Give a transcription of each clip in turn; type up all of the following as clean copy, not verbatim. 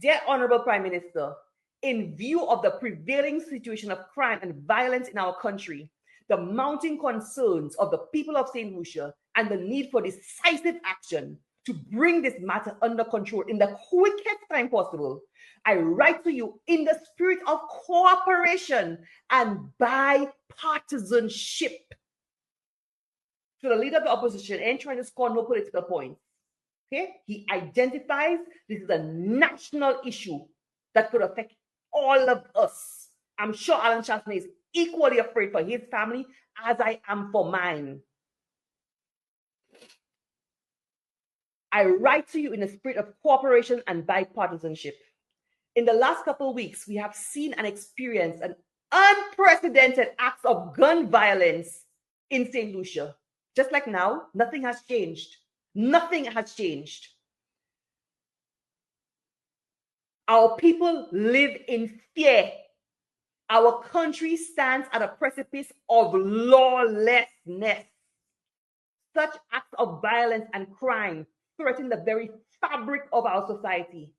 Dear Honorable Prime Minister, in view of the prevailing situation of crime and violence in our country, the mounting concerns of the people of St. Lucia, and the need for decisive action to bring this matter under control in the quickest time possible, I write to you in the spirit of cooperation and bipartisanship. To the leader of the opposition, and trying to score no political points. Okay, he identifies this is a national issue that could affect all of us. I'm sure Alan Chastney is equally afraid for his family as I am for mine. I write to you in a spirit of cooperation and bipartisanship. In the last couple of weeks, we have seen and experienced an unprecedented acts of gun violence in St. Lucia. Just like now, nothing has changed. Nothing has changed. Our people live in fear. Our country stands at a precipice of lawlessness. Such acts of violence and crime threaten the very fabric of our society.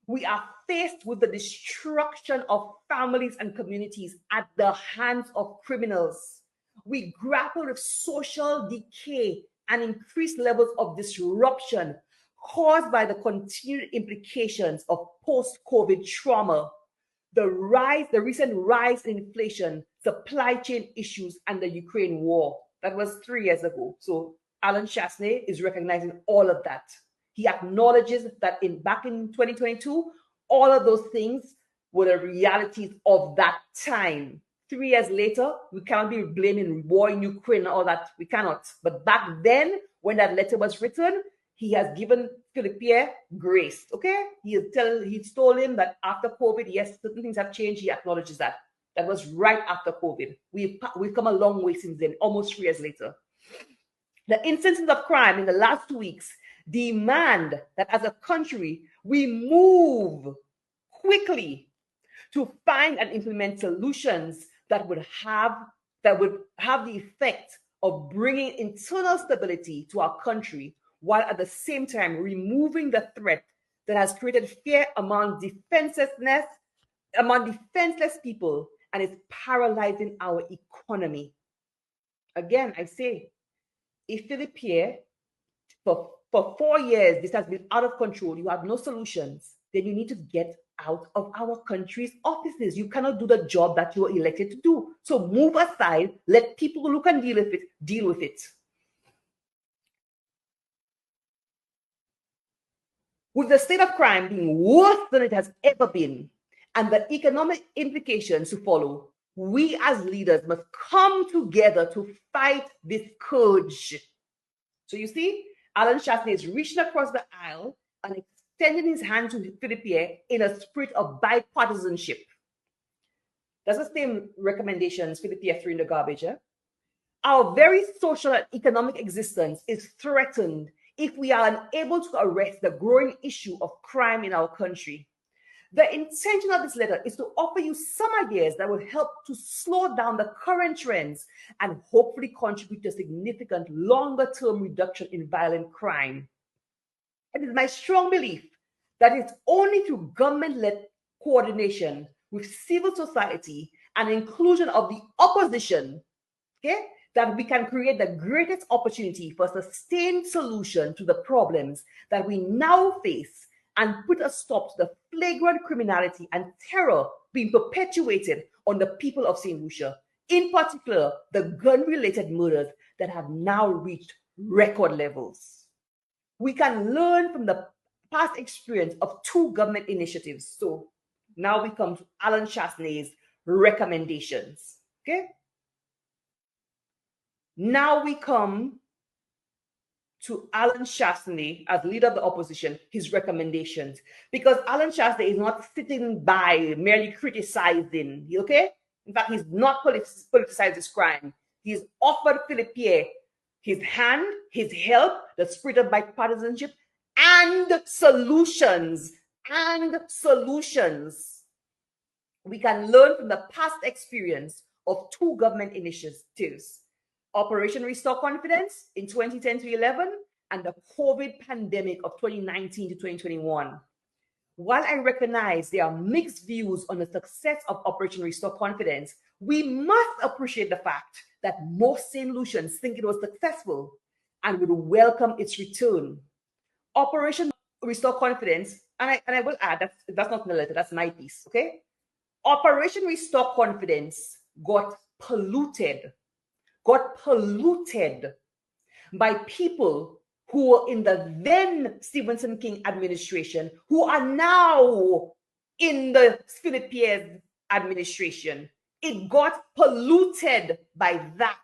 We are faced with the destruction of families and communities at the hands of criminals. We grapple with social decay and increased levels of disruption caused by the continued implications of post-COVID trauma, the recent rise in inflation, supply chain issues, and the Ukraine war. That was 3 years ago. So Alan Chastney is recognizing all of that. He acknowledges that back in 2022, all of those things were the realities of that time. 3 years later, we cannot be blaming war in Ukraine and all that. We cannot. But back then, when that letter was written, he has given Phillip Pierre grace. Okay? He told him that after COVID, yes, certain things have changed. He acknowledges that. That was right after COVID. We've come a long way since then, almost 3 years later. The instances of crime in the last 2 weeks demand that as a country, we move quickly to find and implement solutions that would have the effect of bringing internal stability to our country, while at the same time removing the threat that has created fear among defenseless people and is paralyzing our economy. Again, I say, if Phillip Pierre, for 4 years, this has been out of control, you have no solutions, then you need to get out of our country's offices. You cannot do the job that you were elected to do. So move aside, let people who can deal with it. With the state of crime being worse than it has ever been, and the economic implications to follow, we as leaders must come together to fight this scourge. So you see, Alan Chastney is reaching across the aisle and extending his hand to Phillip Pierre in a spirit of bipartisanship. That's the same recommendations Phillip Pierre threw in the garbage. Our very social and economic existence is threatened if we are unable to arrest the growing issue of crime in our country. The intention of this letter is to offer you some ideas that will help to slow down the current trends and hopefully contribute to a significant longer-term reduction in violent crime. It is my strong belief that it's only through government-led coordination with civil society and inclusion of the opposition, okay, that we can create the greatest opportunity for sustained solution to the problems that we now face and put a stop to the flagrant criminality and terror being perpetuated on the people of St. Lucia, in particular, the gun-related murders that have now reached record levels. We can learn from the past experience of 2 government initiatives. So now we come to Alan Chastney's recommendations, okay? Now we come to Alan Chastney as leader of the opposition, his recommendations. Because Alan Chastney is not sitting by merely criticizing, okay? In fact, he's not politicized this crime. He's offered Phillip Pierre his hand, his help, the spirit of bipartisanship, and solutions. We can learn from the past experience of 2 government initiatives. Operation Restore Confidence in 2010 to 11, and the COVID pandemic of 2019 to 2021. While I recognize there are mixed views on the success of Operation Restore Confidence, we must appreciate the fact that most St. Lucians think it was successful and would welcome its return. Operation Restore Confidence, and I will add, that's not the letter, that's my piece, okay? Operation Restore Confidence got polluted by people who were in the then Stephenson King administration, who are now in the Phillip Pierre's administration. It got polluted by that,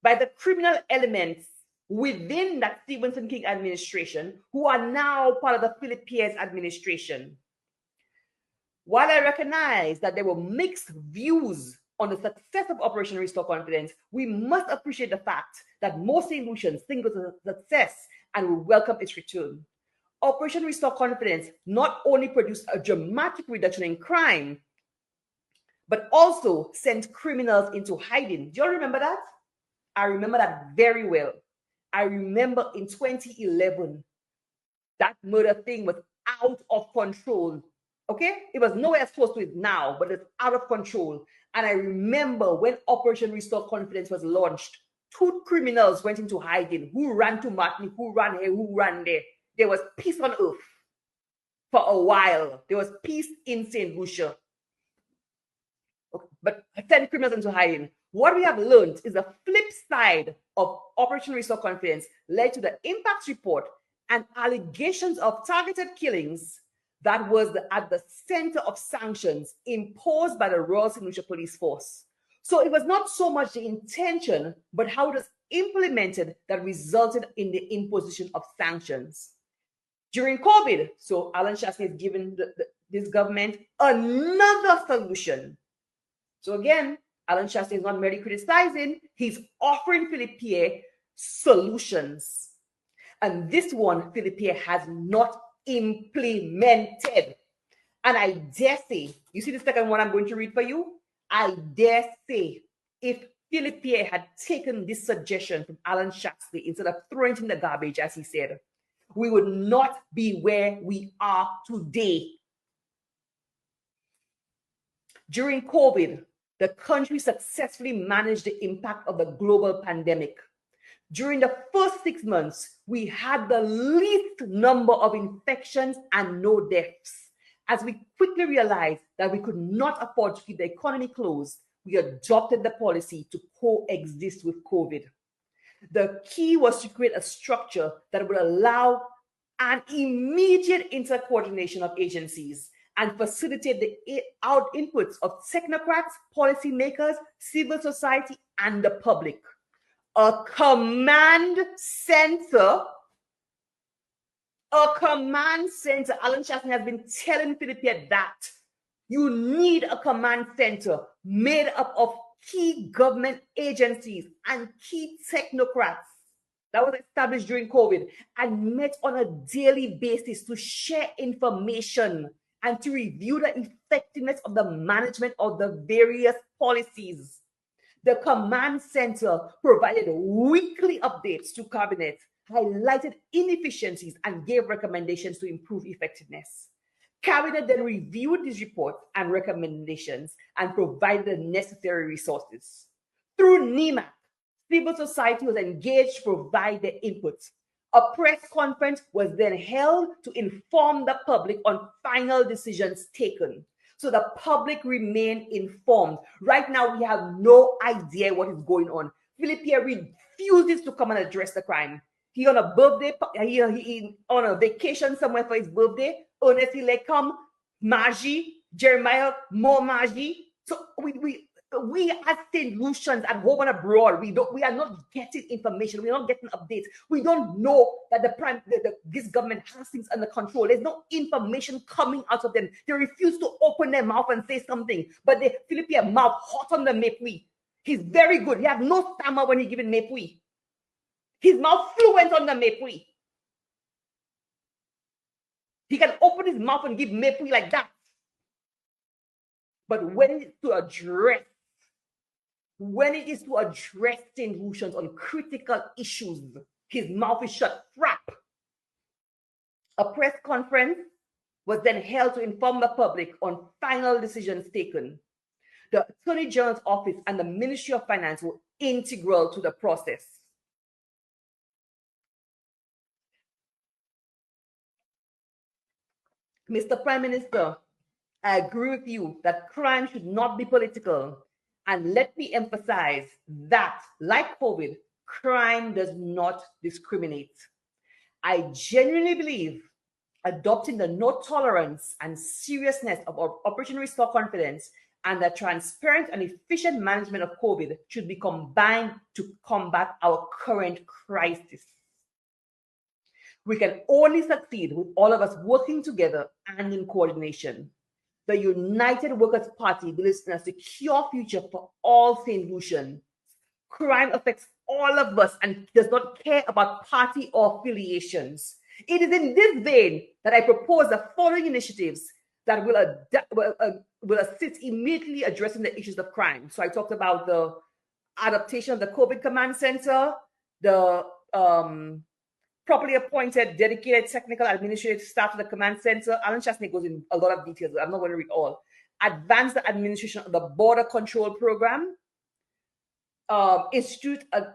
by the criminal elements within that Stephenson King administration, who are now part of the Phillip Pierre's administration. While I recognize that there were mixed views on the success of Operation Restore Confidence, we must appreciate the fact that most St. Lucians think it was a success and will welcome its return. Operation Restore Confidence not only produced a dramatic reduction in crime, but also sent criminals into hiding. Do you all remember that? I remember that very well. I remember in 2011, that murder thing was out of control. Okay? It was nowhere as close to it now, but it's out of control. And I remember when Operation Restore Confidence was launched, 2 criminals went into hiding. Who ran to Martinique, who ran here, who ran there. There was peace on earth for a while. There was peace in St. Lucia. Okay, but 10 criminals into hiding. What we have learned is the flip side of Operation Restore Confidence led to the impact report and allegations of targeted killings that was at the center of sanctions imposed by the Royal St. Lucia Police Force. So it was not so much the intention, but how it was implemented that resulted in the imposition of sanctions. During COVID, so Alan Shastney has given this government another solution. So again, Alan Shastney is not merely criticizing, he's offering Phillip Pierre solutions. And this one, Phillip Pierre has not implemented. And I dare say, you see the second one I'm going to read for you? I dare say, if Phillip Pierre had taken this suggestion from Alan Shastney instead of throwing it in the garbage, as he said, we would not be where we are today. During COVID, the country successfully managed the impact of the global pandemic. During the first 6 months, we had the least number of infections and no deaths. As we quickly realized that we could not afford to keep the economy closed, we adopted the policy to coexist with COVID. The key was to create a structure that would allow an immediate intercoordination of agencies and facilitate the inputs of technocrats, policymakers, civil society, and the public. A command center. Alan Shastney has been telling Phillip Pierre that you need a command center made up of key government agencies and key technocrats that was established during COVID and met on a daily basis to share information and to review the effectiveness of the management of the various policies. The command center provided weekly updates to cabinet, highlighted inefficiencies, and gave recommendations to improve effectiveness. Cabinet then reviewed these reports and recommendations and provided the necessary resources. Through NEMAC, civil society was engaged to provide their inputs. A press conference was then held to inform the public on final decisions taken. So the public remained informed. Right now, we have no idea what is going on. Phillip Pierre refuses to come and address the crime. He on a birthday, he on a vacation somewhere for his birthday. Honestly, like come, Margie, Jeremiah, more Margie. So we as St. Lucians at home and abroad, we are not getting information. We're not getting updates. We don't know that this government has things under control. There's no information coming out of them. They refuse to open their mouth and say something. But the Phillip Pierre mouth hot on the mépris. He's very good. He has no stammer when he's giving mépris. His mouth fluent on the mépris. He can open his mouth and give mépris like that. But when it is to address St. Lucians on critical issues, his mouth is shut. Frap. A press conference was then held to inform the public on final decisions taken. The Attorney General's office and the Ministry of Finance were integral to the process. Mr. Prime Minister, I agree with you that crime should not be political. And let me emphasize that, like COVID, crime does not discriminate. I genuinely believe adopting the no tolerance and seriousness of Operation Restore Confidence and the transparent and efficient management of COVID should be combined to combat our current crisis. We can only succeed with all of us working together and in coordination. The United Workers' Party believes in a secure future for all St. Lucians. Crime affects all of us and does not care about party or affiliations. It is in this vein that I propose the following initiatives that will assist immediately addressing the issues of crime. So I talked about the adaptation of the COVID command center, the properly appointed, dedicated technical administrative staff to the command center. Alan Chasney goes in a lot of details, but I'm not going to read all. Advance the administration of the border control program. Institute an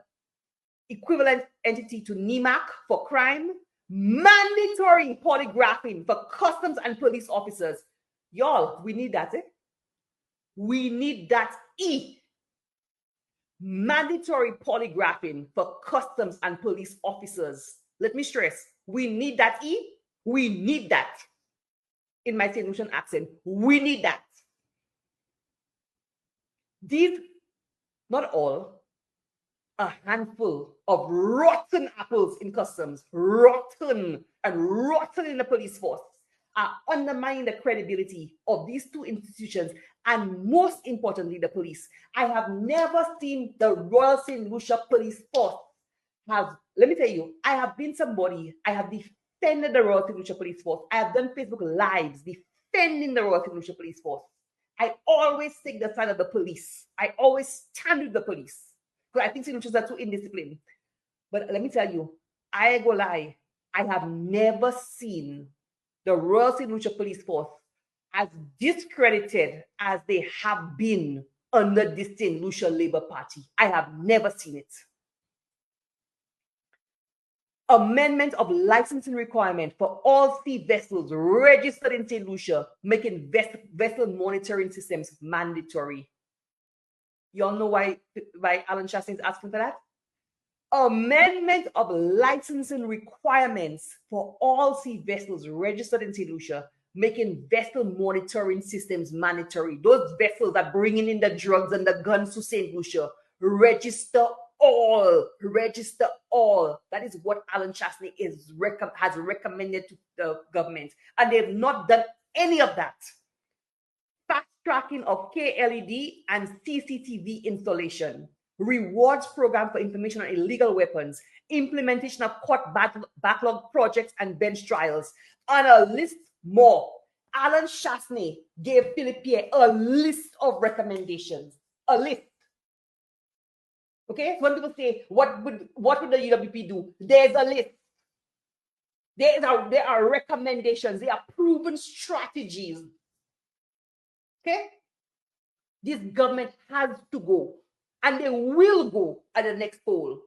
equivalent entity to NEMAC for crime. Mandatory polygraphing for customs and police officers. Y'all, we need that, eh? We need that, Mandatory polygraphing for customs and police officers. Let me stress, we need that, We need that. In my St. Lucian accent, we need that. These, not all, a handful of rotten apples in customs, rotten in the police force, are undermining the credibility of these two institutions and, most importantly, the police. I have never seen the Royal St. Lucia Police Force have, let me tell you, I have been somebody, I have defended the Royal St. Lucia Police Force. I have done Facebook Lives defending the Royal St. Lucia Police Force. I always take the side of the police. I always stand with the police. Because I think St. Lucians are too indisciplined. But let me tell you, I go lie. I have never seen the Royal St. Lucia Police Force as discredited as they have been under the St. Lucia Labour Party. I have never seen it. Amendment of licensing requirement for all sea vessels registered in St. Lucia, making vessel monitoring systems mandatory. Y'all know why Alan Chastain is asking for that? Amendment of licensing requirements for all sea vessels registered in St. Lucia, making vessel monitoring systems mandatory. Those vessels that bringing in the drugs and the guns to St. Lucia, register all. That is what Alan Chastain has recommended to the government, and they've not done any of that. Fast tracking of KLED and CCTV installation, rewards program for information on illegal weapons, implementation of court backlog projects and bench trials, and a list more. Alan Chastain gave Phillip Pierre a list of recommendations. A list. Okay? When people say, what would the UWP do? There's a list. There are recommendations. There are proven strategies. Okay? This government has to go. And they will go at the next poll.